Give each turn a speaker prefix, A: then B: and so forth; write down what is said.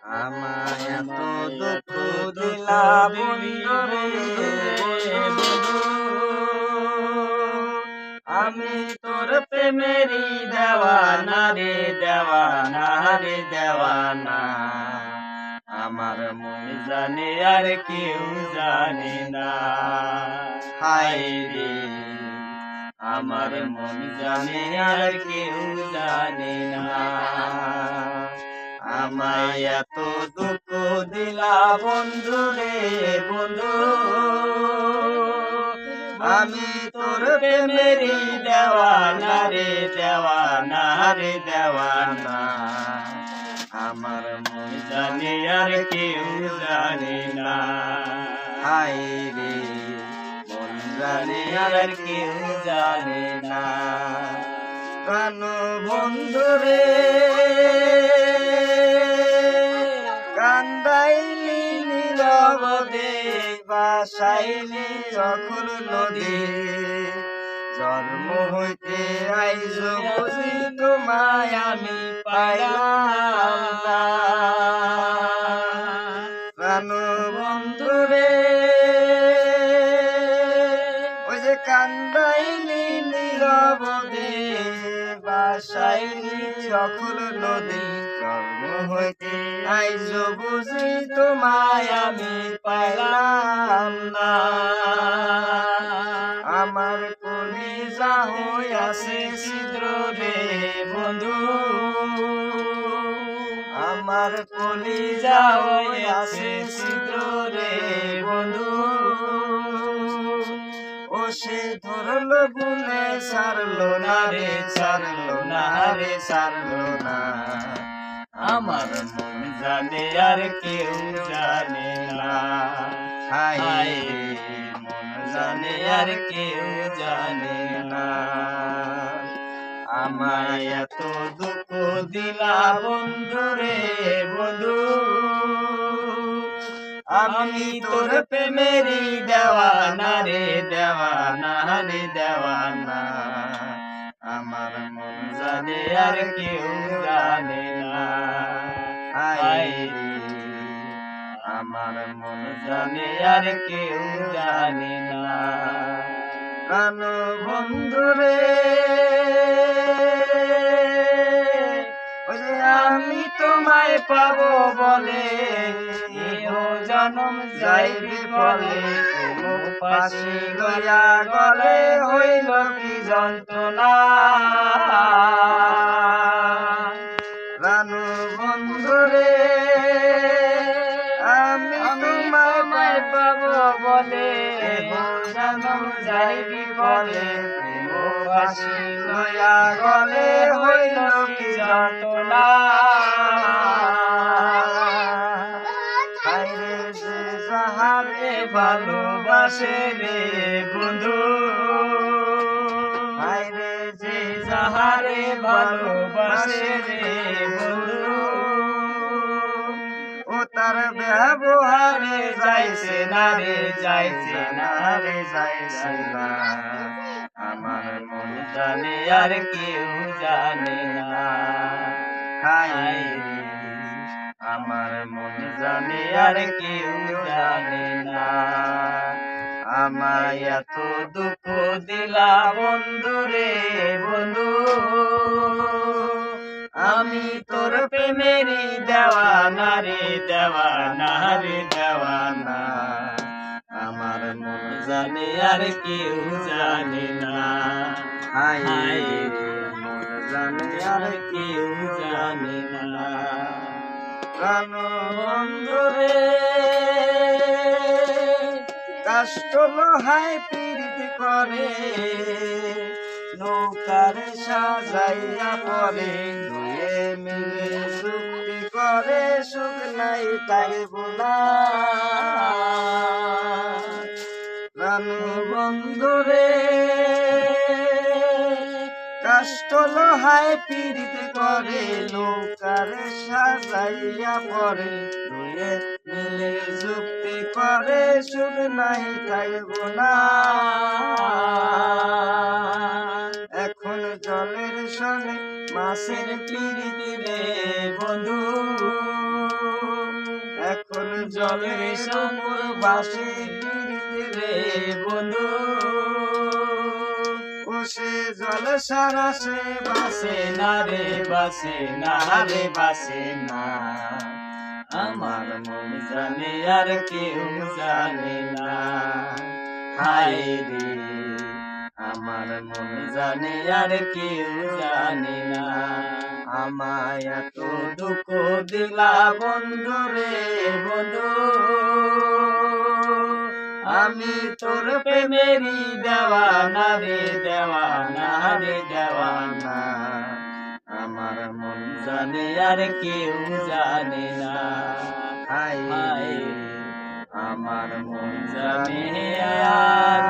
A: আমায় এত দুঃখ দিলা বন্ধুরে বন্ধু, আমি তোর প্রেমেরই দেওয়ানা রে দেওয়ানা রে দেওয়ানা। আমার মন জানে আর কেউ জানে না। হায় রে আমার মন জানে আর কেউ জানে না। আমায় এত দুঃখ দিলা বন্ধু রে বন্ধু, আমি তোর প্রেমেরই দেওয়ানা রে দেওয়ানা রে দেওয়ানা। আমার মন জানে আর কেউ জানে না। হায় রে মন জানে আর কেউ জানে না। প্রাণ বন্ধু রে কান্দাইলি নীরবদে, বাসাইলি যখন নদী। জন্ম হইতে আইজ বুঝি তোমায় আমি পাইলাম না। প্রাণ বন্ধু রে ওই যে কান্দাইলি নীরবদে, বাসাইলি যখন নদী। জন্ম হইতে আইজ বুঝি তোমায় আমি পাইলাম না। আমার কলিজা হইয়াছে ছিদ্র রে বন্ধু, আমার কলিজা হইয়াছে ছিদ্র রে বন্ধু। ও সে ধরলো গুনে ছাড়লো না রে ছাড়লো না রে ছাড়লো না। আমার মন জানে আর কেউ জানে না। হায় মন জানে আর কেউ জানে না। আমায় এত দুঃখ দিলা বন্ধু রে বন্ধু, আমি তোর প্রেমেরই দেওয়ানা রে দেওয়ানা রে দেওয়ানা। আমার মন জানে আর কেউ জানে না। হায় রে আমার মন জানে আর কেউ জানে না। প্রাণ বন্ধু রে আমি তোমায় পাবো বলে, এও জনম যাইবে বলে। পাশি লইয়া গলে হইল কি যন্ত্রণা। প্রাণ বন্ধু রে আমি তোমায় পাবো বলে, জনম যাইবি বলে। পাশি লইয়া গলে হইল কি যন্ত্রণা। হায়রে যে যাহারে ভালোবাসে রে বন্ধু, হায়রে যে যাহারে ভালোবাসে রে বন্ধু। ও তার ব্যবহারে যাইছে না রে যাইছে না রে যাইছে না। আমার মন জানে আর কেউ জানে না। হায় রে আমার মন জানে আর কেউ জানে না। আমায় এত দুঃখ দিলা বন্ধু রে বন্ধু, আমি তোর প্রেমেরই দেওয়ানা রে দেওয়ানা রে দেওয়ানা। আমার মন জানে আর কেউ জানে না। হায় রে মন জানে আর কেউ জানে না। প্রাণ বন্ধু রে কাষ্ট লোহায় পীড়িত করে, নৌকার সাজাইয়া পরে। দুয়ে মিলে চুক্তি করে সুখ নাই তাই বোলা। প্রাণ বন্ধু রে কাষ্ট লোহায় পীড়িত করে, নৌকার সাজাইয়া পরে। দুয়ে মিলে যুক্তি করে সুখ নাই থাকব না। এখন জলের সঙ্গে মাছের পীড়িত রে বন্ধু। জলের সমুর বাসে রে বন্ধু ও সে জল সারা সে বাসে না রে বাসে না রে বাসে না আমার মন জানে আর কেউ জানে না হায় রে আমার মন জানে আর কেউ জানে না আমায় এত দুঃখ দিলা বন্ধু রে বন্ধু আমি তোর প্রেমেরই দেওয়ানা রে দেওয়ানা রে দেওয়ানা আমার মন জানে আর কেউ জানে না হায় হায় আমার মন জানে আর